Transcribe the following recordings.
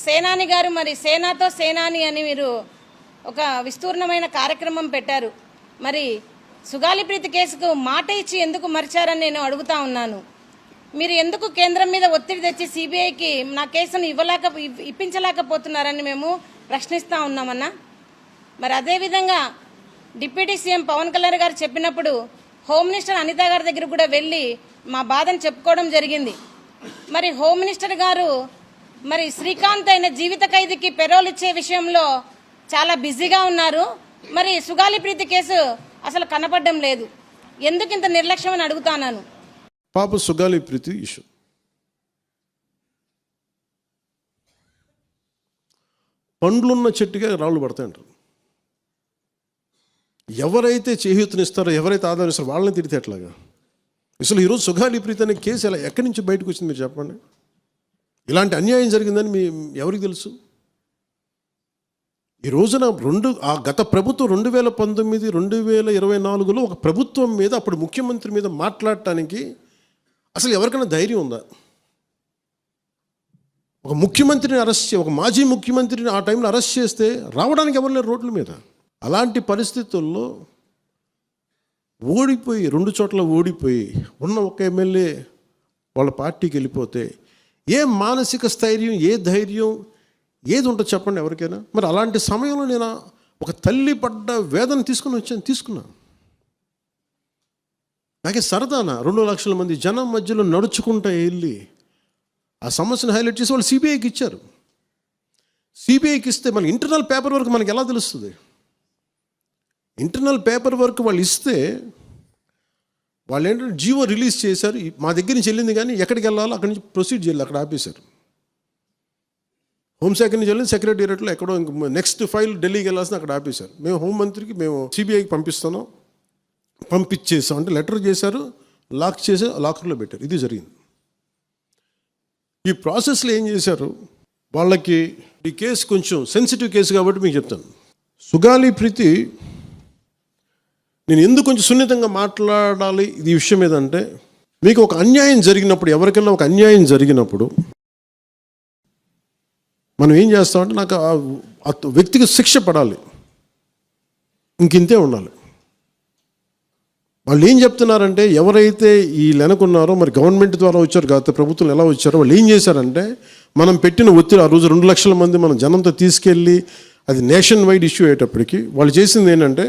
సేనాని గారు మరి సేనాతో సేనాని అని మీరు ఒక విస్తూర్ణమైన కార్యక్రమం పెట్టారు. మరి సుగాలి ప్రీతి కేసుకు మాట ఇచ్చి ఎందుకు మరిచారని నేను అడుగుతా ఉన్నాను. మీరు ఎందుకు కేంద్రం మీద ఒత్తిడి తెచ్చి సిబిఐకి నా కేసును ఇప్పించలేకపోతున్నారని మేము ప్రశ్నిస్తూ ఉన్నామన్నా. మరి అదేవిధంగా డిప్యూటీ సీఎం పవన్ కళ్యాణ్ గారు చెప్పినప్పుడు హోమ్ మినిస్టర్ అనిత గారి దగ్గర కూడా వెళ్ళి మా బాధను చెప్పుకోవడం జరిగింది. మరి హోమ్ మినిస్టర్ గారు మరి శ్రీకాంత్ అయిన జీవిత ఖైదీకి పెరోల్ ఇచ్చే విషయంలో చాలా బిజీగా ఉన్నారు. మరి సుగాలి ప్రీతి కేసు అసలు కనపడడం లేదు. ఎందుకు ఇంత నిర్లక్ష్యం అని అడుగుతాను. పాప సుగాలి ప్రీతి ఇష్యూ పండ్లున్న చెట్టుగా రాళ్ళు పడతాయంటారు. ఎవరైతే చేయూతనిస్తారో, ఎవరైతే ఆదరిస్తారో వాళ్ళని తిడితే ఎట్లాగా? అసలు ఈరోజు సుగాలి ప్రీతి అనే కేసు ఎలా ఎక్కడి నుంచి బయటకు వచ్చింది మీరు చెప్పండి. ఇలాంటి అన్యాయం జరిగిందని ఎవరికి తెలుసు? ఈ రోజున గత ప్రభుత్వం 2019, 2024లో ఒక ప్రభుత్వం మీద, అప్పుడు ముఖ్యమంత్రి మీద మాట్లాడటానికి అసలు ఎవరికైనా ధైర్యం ఉందా? ఒక ముఖ్యమంత్రిని అరెస్ట్ ఒక మాజీ ముఖ్యమంత్రిని ఆ టైంలో అరెస్ట్ చేస్తే రావడానికి ఎవరు లేరు రోడ్ల మీద. అలాంటి పరిస్థితుల్లో ఓడిపోయి 2 చోట్ల ఓడిపోయి ఉన్న ఒక ఎమ్మెల్యే వాళ్ళ పార్టీకి వెళ్ళిపోతే ఏ మానసిక స్థైర్యం, ఏ ధైర్యం, ఏది ఉంటుంది చెప్పండి ఎవరికైనా? మరి అలాంటి సమయంలో నేను ఒక తల్లి పడ్డ వేదన తీసుకున్నా. నాకే సరదానా 2 లక్షల మంది జనం మధ్యలో నడుచుకుంటూ వెళ్ళి ఆ సమస్యను హైలైట్ చేసి వాళ్ళు సిబిఐకి ఇచ్చారు. సిబిఐకి ఇస్తే మన ఇంటర్నల్ పేపర్ వర్క్ మనకి ఎలా తెలుస్తుంది? ఇంటర్నల్ పేపర్ వర్క్ వాళ్ళు ఇస్తే వాళ్ళు ఏంటంటే జీవో రిలీజ్ చేశారు. మా దగ్గర నుంచి వెళ్ళింది కానీ ఎక్కడికి వెళ్ళాలో అక్కడి నుంచి ప్రొసీడ్ చేయాలి, అక్కడ ఆపేశారు. హోంశాఖ నుంచి వెళ్ళింది సెక్రటేరియట్లో ఎక్కడో నెక్స్ట్ ఫైల్ ఢిల్లీకి వెళ్ళాల్సిన అక్కడ ఆపేశారు. మేము హోంమంత్రికి మేము సిబిఐకి పంపించేసాం అంటే లెటర్ చేశారు, లాక్ చేసి లాకర్లో పెట్టారు. ఇది జరిగింది. ఈ ప్రాసెస్లో ఏం చేశారు, వాళ్ళకి ఈ కేసు కొంచెం సెన్సిటివ్ కేసు కాబట్టి మీకు చెప్తాను. సుగాలి ప్రీతి నేను ఎందుకు కొంచెం సున్నితంగా మాట్లాడాలి ఈ విషయం ఏదంటే, మీకు ఒక అన్యాయం జరిగినప్పుడు, ఎవరికైనా ఒక అన్యాయం జరిగినప్పుడు మనం ఏం చేస్తామంటే నాకు ఆ వ్యక్తికి శిక్ష పడాలి, ఇంకింతే ఉండాలి. వాళ్ళు ఏం చెప్తున్నారంటే, ఎవరైతే ఈ వెనకున్నారో మరి గవర్నమెంట్ ద్వారా వచ్చారు, గత ప్రభుత్వం ఎలా వచ్చారో వాళ్ళు ఏం చేశారంటే, మనం పెట్టిన ఒత్తిడి ఆ రోజు 2 లక్షల మంది మనం జనంతో తీసుకెళ్ళి అది నేషన్ వైడ్ ఇష్యూ అయ్యేటప్పటికి వాళ్ళు చేసింది ఏంటంటే,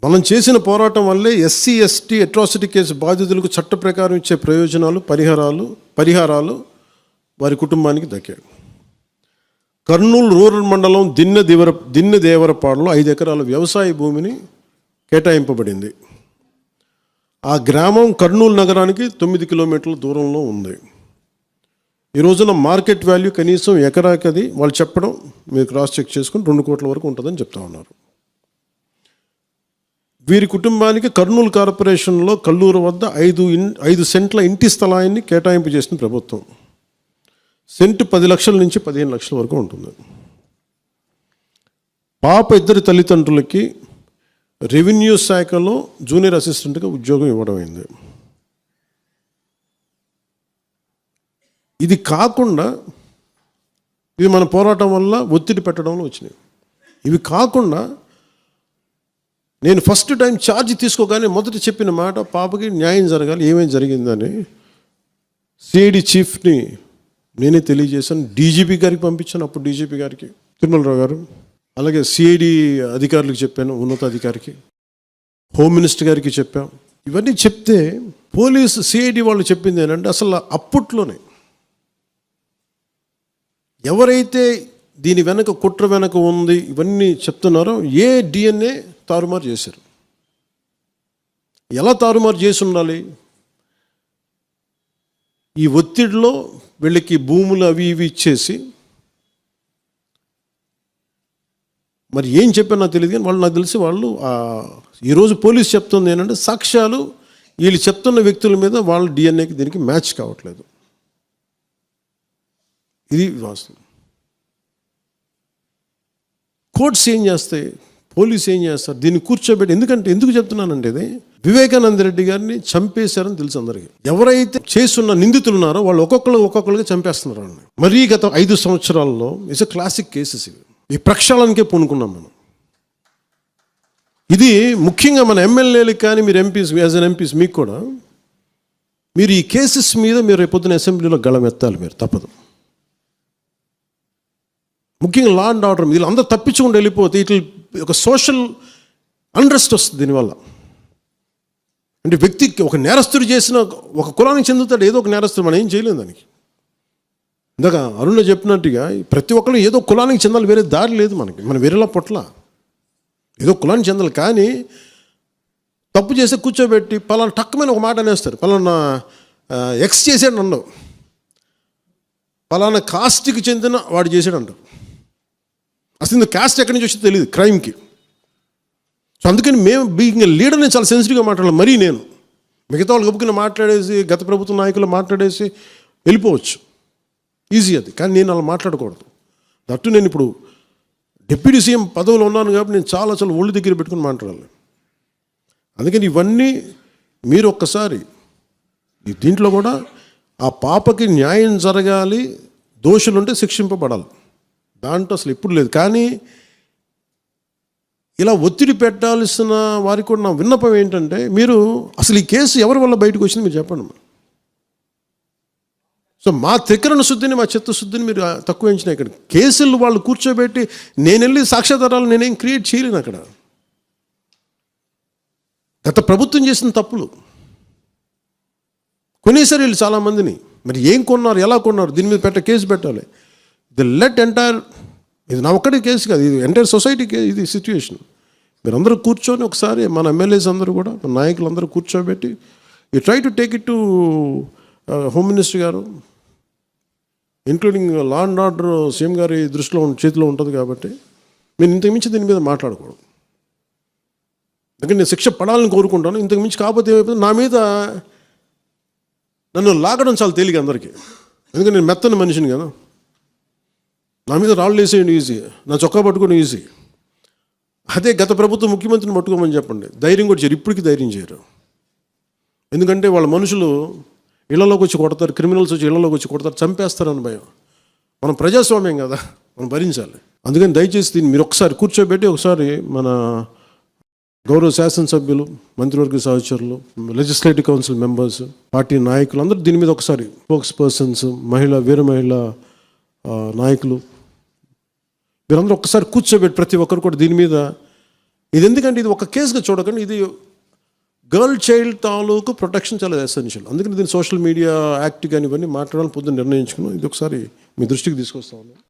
మనం చేసిన పోరాటం వల్లే ఎస్సీ ఎస్టీ అట్రాసిటీ కేసు బాధితులకు చట్ట ప్రకారం ఇచ్చే ప్రయోజనాలు, పరిహారాలు వారి కుటుంబానికి దక్కాయి. కర్నూలు రూరల్ మండలం దిన్నెదేవరపాడులో 5 ఎకరాల వ్యవసాయ భూమిని కేటాయింపబడింది. ఆ గ్రామం కర్నూలు నగరానికి 9 కిలోమీటర్ల దూరంలో ఉంది. ఈ రోజున మార్కెట్ వాల్యూ కనీసం ఎకరాకది వాళ్ళు చెప్పడం మీరు క్రాస్ చెక్ చేసుకుని 2 కోట్ల వరకు ఉంటుందని చెప్తా ఉన్నారు. వీరి కుటుంబానికి కర్నూలు కార్పొరేషన్లో కల్లూరు వద్ద 5 సెంట్ల ఇంటి స్థలాన్ని కేటాయింపు చేసిన ప్రభుత్వం. సెంటు 10 లక్షల నుంచి 15 లక్షల వరకు ఉంటుంది. పాప 2 తల్లిదండ్రులకి రెవెన్యూ శాఖలో జూనియర్ అసిస్టెంట్గా ఉద్యోగం ఇవ్వడం అయింది. ఇది కాకుండా ఇది మన పోరాటం వల్ల ఒత్తిడి పెట్టడంలో వచ్చినాయి. ఇవి కాకుండా నేను ఫస్ట్ టైం ఛార్జ్ తీసుకోగానే మొదట చెప్పిన మాట, పాపకి న్యాయం జరగాలి, ఏమేమి జరిగిందని సిఐడి చీఫ్ని నేనే తెలియజేశాను. డీజీపీ గారికి పంపించాను, అప్పుడు డీజీపీ గారికి తిరుమలరావు గారు, అలాగే సిఐడి అధికారులకు చెప్పాను, ఉన్నతాధికారికి, హోమ్ మినిస్టర్ గారికి చెప్పాం. ఇవన్నీ చెప్తే పోలీసు సిఐడి వాళ్ళు చెప్పింది ఏంటంటే, అసలు అప్పట్లోనే ఎవరైతే దీని వెనక కుట్ర వెనక ఉంది ఇవన్నీ చెప్తున్నారో ఏ డిఎన్ఏ తారుమారు చేశారు. ఎలా తారుమారు చేసి ఉండాలి? ఈ ఒత్తిడిలో వీళ్ళకి భూములు అవి ఇవి ఇచ్చేసి, మరి ఏం చెప్పారు నాకు తెలియదు కానీ నాకు తెలిసి వాళ్ళు ఈరోజు పోలీసు చెప్తుంది ఏంటంటే, సాక్ష్యాలు వీళ్ళు చెప్తున్న వ్యక్తుల మీద వాళ్ళ డిఎన్ఏకి దీనికి మ్యాచ్ కావట్లేదు. ఇది వాస్తవం. కోర్ట్స్ ఏం చేస్తాయి? పోలీసు ఏం చేస్తారు, దీన్ని కూర్చోబెట్టి, ఎందుకు చెప్తున్నానంటే ఇది వివేకానంద రెడ్డి గారిని చంపేశారని తెలుసు అందరికీ. ఎవరైతే చేస్తున్న నిందితులు ఉన్నారో వాళ్ళు ఒక్కొక్కరుగా చంపేస్తున్నారు వాళ్ళని. మరీ గత 5 సంవత్సరాల్లో ఇట్స్ క్లాసిక్ కేసెస్ ఇవి. ఈ ప్రక్షాళనకే పూనుకున్నాం మనం. ఇది ముఖ్యంగా మన ఎమ్మెల్యేలకు కానీ, మీరు ఎంపీస్, యాజ్ అన్ ఎంపీస్ మీకు కూడా, మీరు ఈ కేసెస్ మీద మీరు రేపొద్దున అసెంబ్లీలో గళం ఎత్తాలి, మీరు తప్పదు. ముఖ్యంగా లా అండ్ ఆర్డర్, వీళ్ళు అందరూ తప్పించుకుంటూ వెళ్ళిపోతే ఇట్లా ఒక సోషల్ అన్రెస్ట్ వస్తుంది దీనివల్ల. అంటే వ్యక్తికి ఒక నేరస్తుడు చేసిన, ఒక కులానికి చెందుతాడు ఏదో ఒక నేరస్తుడు, మనం ఏం చేయలేము దానికి. ఇందాక అరుణ చెప్పినట్టుగా ప్రతి ఒక్కరు ఏదో కులానికి చెందాలి, వేరే దారి లేదు మనకి. మనం వేరేలా పొట్ల ఏదో కులానికి చెందాలి. కానీ తప్పు చేస్తే కూర్చోబెట్టి పలానా టక్కుమైన ఒక మాట అనేస్తారు, పలానా ఎక్స్ చేసాడు నన్ను, పలానా కాస్ట్కి చెందిన వాడు చేసాడు అంటారు. అసలు ఇంత కాస్ట్ ఎక్కడి నుంచి వచ్చి తెలియదు క్రైమ్కి. సో అందుకని మేము బీయింగ్ లీడర్ని చాలా సెన్సిటివ్గా మాట్లాడాలి. మరీ నేను మిగతా వాళ్ళు గబుక్కుని మాట్లాడేసి, గత ప్రభుత్వ నాయకులు మాట్లాడేసి వెళ్ళిపోవచ్చు, ఈజీ అది. కానీ నేను అలా మాట్లాడకూడదు. దట్టు నేను ఇప్పుడు డిప్యూటీ సీఎం పదవిలో ఉన్నాను కాబట్టి నేను చాలా ఒళ్ళు దగ్గర పెట్టుకుని మాట్లాడాలి. అందుకని ఇవన్నీ మీరు ఒక్కసారి దీంట్లో కూడా ఆ పాపకి న్యాయం జరగాలి, దోషులుంటే శిక్షింపబడాలి, దాంట్లో అసలు ఎప్పుడు లేదు. కానీ ఇలా ఒత్తిడి పెట్టాల్సిన వారికి కూడా నా విన్నపం ఏంటంటే, మీరు అసలు ఈ కేసు ఎవరి వల్ల బయటకు వచ్చింది మీరు చెప్పండి. సో మా త్రికరణ శుద్ధిని, మా చిత్తశుద్ధిని మీరు తక్కువ ఎంచిన. ఇక్కడ కేసులు వాళ్ళు కూర్చోబెట్టి నేను వెళ్ళి సాక్ష్యాధారాలు నేనేం క్రియేట్ చేయలేను. అక్కడ గత ప్రభుత్వం చేసిన తప్పులు కొనేసారు వీళ్ళు చాలామందిని. మరి ఏం కొన్నారు, ఎలా కొన్నారు, దీని మీద కేసు పెట్టాలి. ఇది నా ఒక్కటే కేసు కాదు, ఇది ఎంటైర్ సొసైటీకి ఇది సిచ్యువేషన్. మీరు అందరూ కూర్చొని ఒకసారి మన ఎమ్మెల్యేస్ అందరూ కూడా, మన నాయకులు అందరూ కూర్చోబెట్టి you try to take it to home minister గారు, including law and order CM గారి చేతిలో ఉంటుంది. కాబట్టి మీరు ఇంతకుమించి దీని మీద మాట్లాడకూడదు. అందుకని నేను శిక్ష పడాలని కోరుకుంటాను. ఇంతకుమించి కాకపోతే ఏమైపోతుంది, నా మీద నన్ను లాగడం చాలా తేలిక అందరికీ. ఎందుకంటే నేను మెత్తని మనిషిని కదా, నా మీద రాళ్ళు వేసేయండి ఈజీ, నా చొక్కా పట్టుకొని ఈజీ. అదే గత ప్రభుత్వం ముఖ్యమంత్రిని పట్టుకోమని చెప్పండి, ధైర్యం కూడా చేయరు, ఇప్పటికీ ధైర్యం చేయరు. ఎందుకంటే వాళ్ళ మనుషులు ఇళ్లలోకి వచ్చి కొడతారు, క్రిమినల్స్ వచ్చి ఇళ్లలోకి వచ్చి కొడతారు, చంపేస్తారని భయం. మనం ప్రజాస్వామ్యం కదా, మనం భరించాలి. అందుకని దయచేసి దీన్ని మీరు ఒకసారి కూర్చోబెట్టి, ఒకసారి మన గౌరవ శాసనసభ్యులు, మంత్రివర్గ సహచరులు, లెజిస్లేటివ్ కౌన్సిల్ మెంబర్స్, పార్టీ నాయకులు అందరూ దీని మీద ఒకసారి, స్పోక్స్ పర్సన్స్, వీర మహిళా నాయకులు, మీరందరూ ఒక్కసారి కూర్చోబెట్టి ప్రతి ఒక్కరు కూడా దీని మీద, ఇది ఎందుకంటే ఇది ఒక కేసుగా చూడకండి, ఇది గర్ల్ చైల్డ్ తాలూకు ప్రొటెక్షన్ చాలా ఎసెన్షియల్. అందుకని దీన్ని సోషల్ మీడియా యాక్ట్ కానీ ఇవన్నీ మాట్లాడాలని పొద్దున్న నిర్ణయించుకున్నాం. ఇది ఒకసారి మీ దృష్టికి తీసుకొస్తా ఉన్నాను.